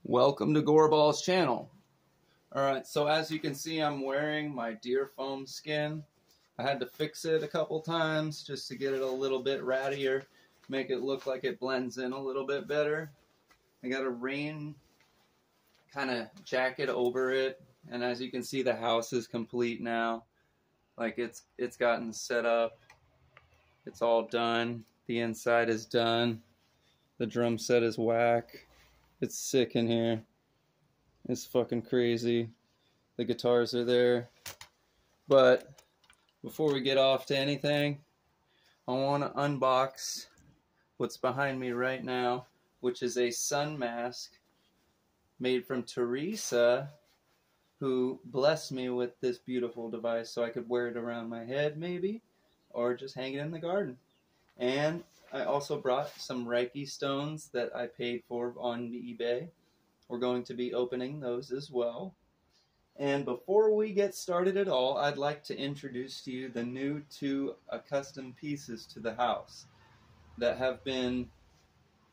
Welcome to Gorebal's channel. Alright, so as you can see, I'm wearing my deer foam skin. I had to fix it a couple times just to get it a little bit rattier, make it look like it blends in a little bit better. I got a rain kind of jacket over it, and as you can see, the house is complete now. Like it's gotten set up. It's all done. The inside is done. The drum set is whack. It's sick in here. It's fucking crazy. The guitars are there. But before we get off to anything, I want to unbox what's behind me right now, which is a sun mask made from Teresa, who blessed me with this beautiful device so I could wear it around my head maybe, or just hang it in the garden. And I also brought some reiki stones that I paid for on eBay. We're going to be opening those as well. And before we get started at all, I'd like to introduce to you the new 2 custom pieces to the house that have been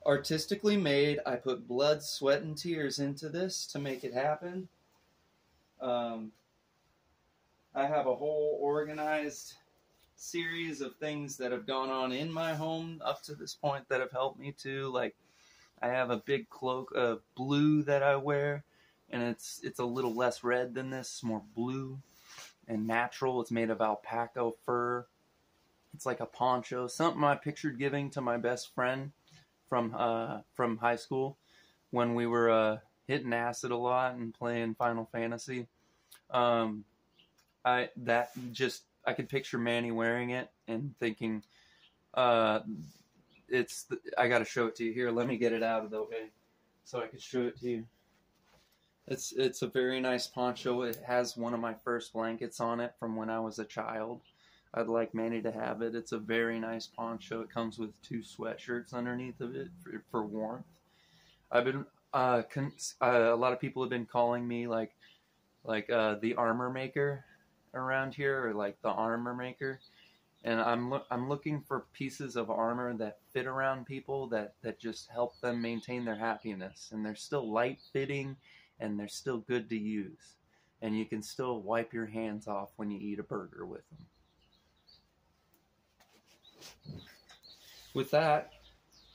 artistically made. I put blood, sweat, and tears into this to make it happen. I have a whole organized series of things that have gone on in my home up to this point that have helped me too. Like, I have a big cloak of blue that I wear, and it's a little less red than this. It's more blue and natural. It's made of alpaca fur. It's like a poncho, something I pictured giving to my best friend from high school when we were hitting acid a lot and playing Final Fantasy. I could picture Manny wearing it and thinking, I gotta show it to you. Here, let me get it out of the way so I could show it to you. It's a very nice poncho. It has one of my first blankets on it from when I was a child. I'd like Manny to have it. It's a very nice poncho. It comes with 2 sweatshirts underneath of it for warmth. I've been a lot of people have been calling me like the armor maker around here, or like the armor maker, and I'm looking for pieces of armor that fit around people that just help them maintain their happiness, and they're still light fitting and they're still good to use, and you can still wipe your hands off when you eat a burger with them. With that,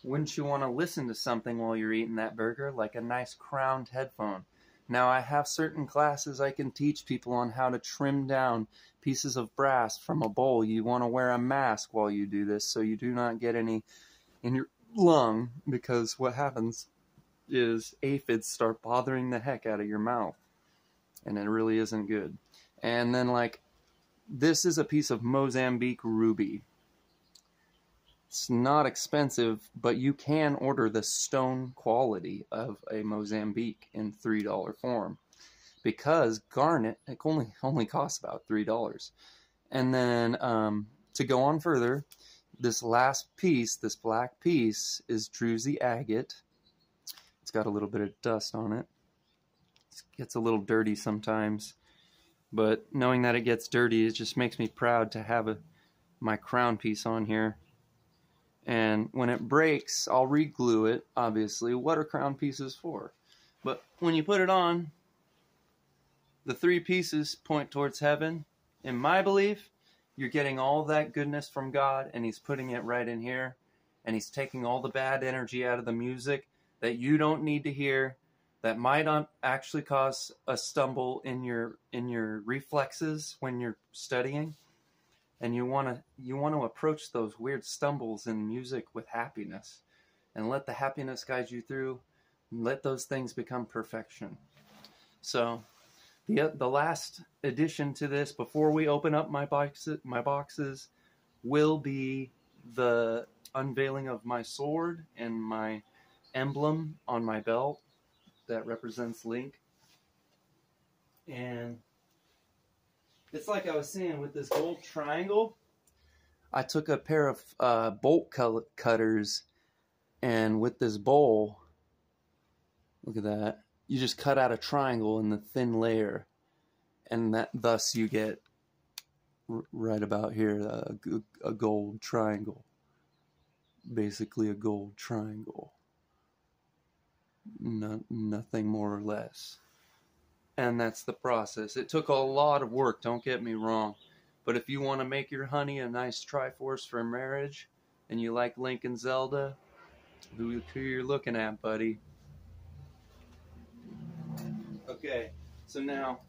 wouldn't you want to listen to something while you're eating that burger, like a nice crowned headphone? Now, I have certain classes I can teach people on how to trim down pieces of brass from a bowl. You want to wear a mask while you do this so you do not get any in your lung, because what happens is aphids start bothering the heck out of your mouth, and it really isn't good. And then, like, this is a piece of Mozambique ruby. It's not expensive, but you can order the stone quality of a Mozambique in $3 form, because garnet, it only costs about $3. And then to go on further, this last piece, this black piece, is druzy agate. It's got a little bit of dust on it. It gets a little dirty sometimes, but knowing that it gets dirty, it just makes me proud to have my crown piece on here. And when it breaks, I'll re-glue it, obviously. What are crown pieces for? But when you put it on, the 3 pieces point towards heaven. In my belief, you're getting all that goodness from God, and He's putting it right in here. And He's taking all the bad energy out of the music that you don't need to hear, that might actually cause a stumble in your reflexes when you're studying. And you want to approach those weird stumbles in music with happiness, and let the happiness guide you through, and let those things become perfection. So the last addition to this, before we open up my boxes, will be the unveiling of my sword and my emblem on my belt that represents Link. And it's like I was saying, with this gold triangle, I took a pair of bolt cutters, and with this bowl, look at that, you just cut out a triangle in the thin layer, and thus you get right about here a gold triangle. Basically a gold triangle. nothing more or less. And that's the process. It took a lot of work, don't get me wrong. But if you want to make your honey a nice Triforce for marriage, and you like Link and Zelda, who you're looking at, buddy. Okay, so now,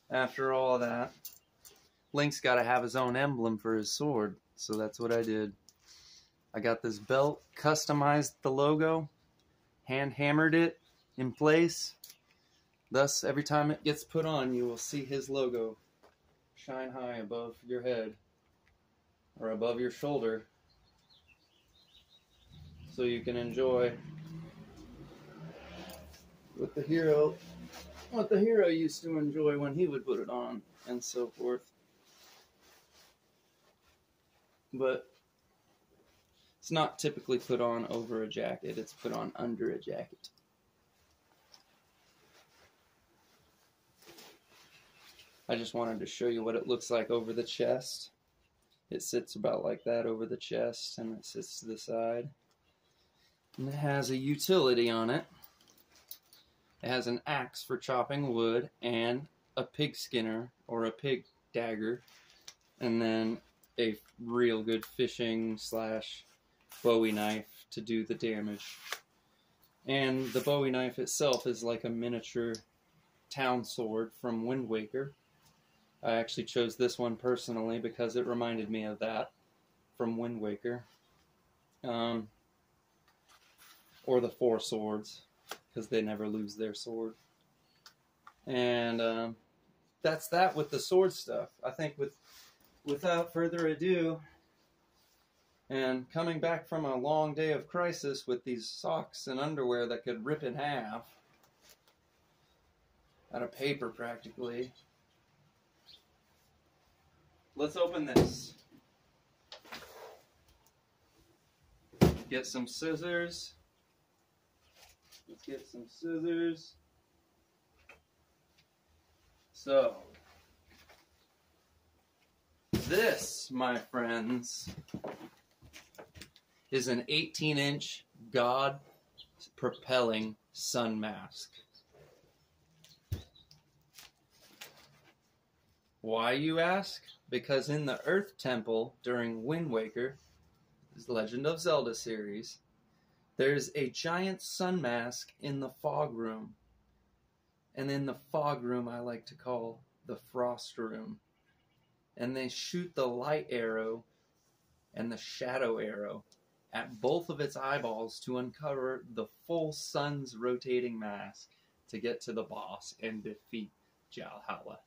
after all that, Link's got to have his own emblem for his sword, so that's what I did. I got this belt, customized the logo, hand-hammered it in place. Thus, every time it gets put on, you will see his logo shine high above your head, or above your shoulder, so you can enjoy what the hero used to enjoy when he would put it on, and so forth. But it's not typically put on over a jacket, it's put on under a jacket. I just wanted to show you what it looks like over the chest. It sits about like that over the chest, and it sits to the side. And it has a utility on it. It has an axe for chopping wood, and a pig skinner, or a pig dagger, and then a real good fishing / Bowie knife to do the damage. And the Bowie knife itself is like a miniature town sword from Wind Waker. I actually chose this one personally because it reminded me of that from Wind Waker. Or the Four Swords, because they never lose their sword. And that's that with the sword stuff. I think without further ado, and coming back from a long day of crisis with these socks and underwear that could rip in half, out of paper practically, let's open this. Get some scissors. Let's get some scissors. So, this, my friends, is an 18-inch God-propelling sun mask. Why, you ask? Because in the Earth Temple during Wind Waker, the Legend of Zelda series, there's a giant sun mask in the fog room. And in the fog room I like to call the frost room. And they shoot the light arrow and the shadow arrow at both of its eyeballs to uncover the full sun's rotating mask to get to the boss and defeat Jalhalla,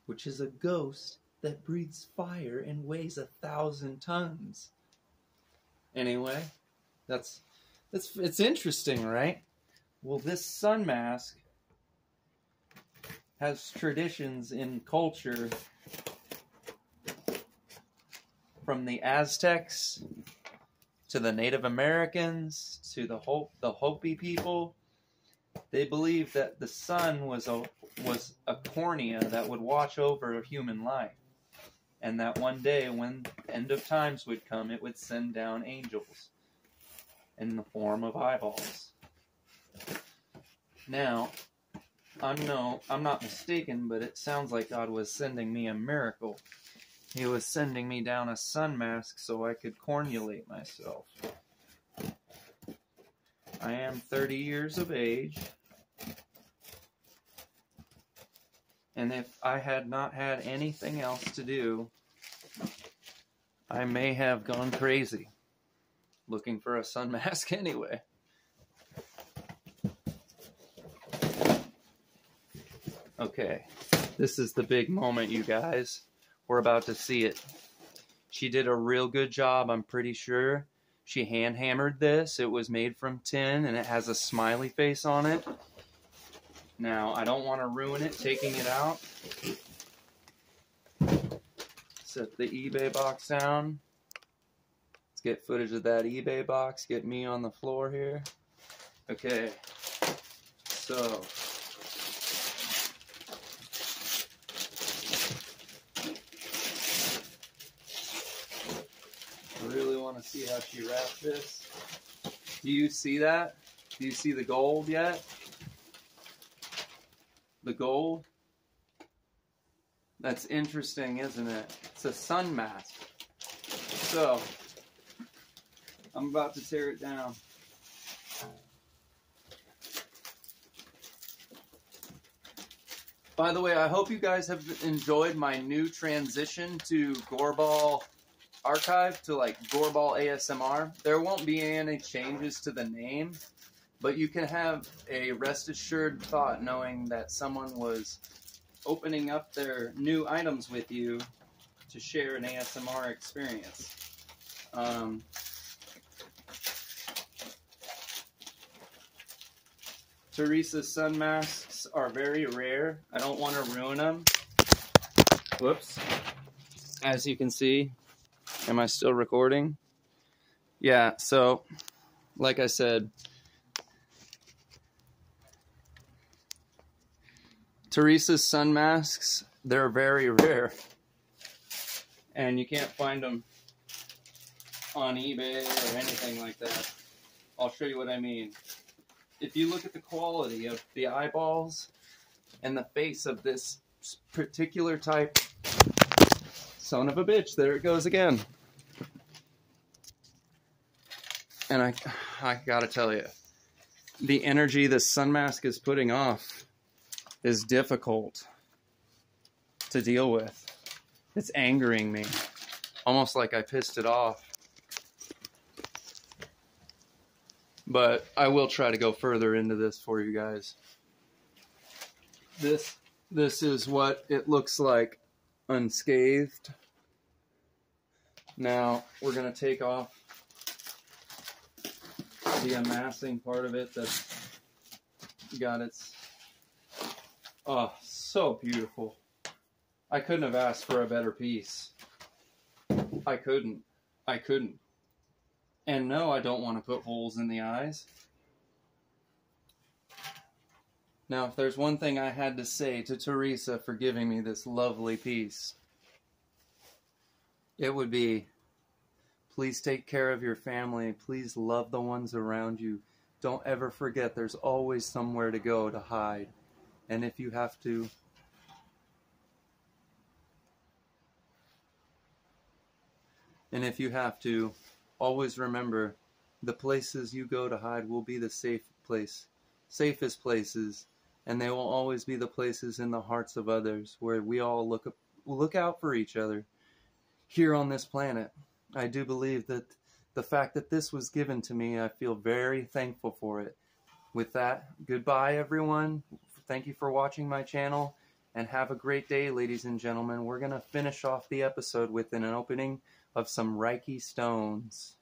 which is a ghost that breathes fire and weighs 1,000 tons. Anyway, it's interesting, right? Well, this sun mask has traditions in culture from the Aztecs to the Native Americans to the Hopi people. They believed that the sun was a cornea that would watch over human life, and that one day when the end of times would come, it would send down angels in the form of eyeballs. Now, I'm not mistaken, but it sounds like God was sending me a miracle. He was sending me down a sun mask so I could cornulate myself. I am 30 years of age, and if I had not had anything else to do, I may have gone crazy looking for a sun mask anyway. Okay, this is the big moment, you guys. We're about to see it. She did a real good job, I'm pretty sure. She hand-hammered this. It was made from tin, and it has a smiley face on it. Now, I don't want to ruin it taking it out. Set the eBay box down. Let's get footage of that eBay box. Get me on the floor here. Okay, so I really want to see how she wrapped this. Do you see that? Do you see the gold yet? The gold? That's interesting, isn't it? It's a sun mask. So, I'm about to tear it down. By the way, I hope you guys have enjoyed my new transition to Gorebal archive to like Gorebal ASMR. There won't be any changes to the name, but you can have a rest assured thought knowing that someone was opening up their new items with you to share an ASMR experience. Teresa's sun masks are very rare. I don't want to ruin them. Whoops. As you can see, am I still recording? Yeah, so, like I said, Teresa's sun masks, they're very rare. And you can't find them on eBay or anything like that. I'll show you what I mean. If you look at the quality of the eyeballs and the face of this particular type, son of a bitch, there it goes again. And I gotta tell you, the energy this sun mask is putting off is difficult to deal with. It's angering me, almost like I pissed it off. But I will try to go further into this for you guys. This is what it looks like unscathed. Now we're going to take off the amassing part of it that's got its... Oh, so beautiful. I couldn't have asked for a better piece. I couldn't. And no, I don't want to put holes in the eyes. Now, if there's one thing I had to say to Teresa for giving me this lovely piece, it would be, please take care of your family. Please love the ones around you. Don't ever forget there's always somewhere to go to hide. And if you have to, always remember, the places you go to hide will be the safest places, and they will always be the places in the hearts of others where we all look out for each other here on this planet. I do believe that the fact that this was given to me, I feel very thankful for it. With that, goodbye everyone. Thank you for watching my channel, and have a great day, ladies and gentlemen. We're going to finish off the episode with an opening of some Reiki stones.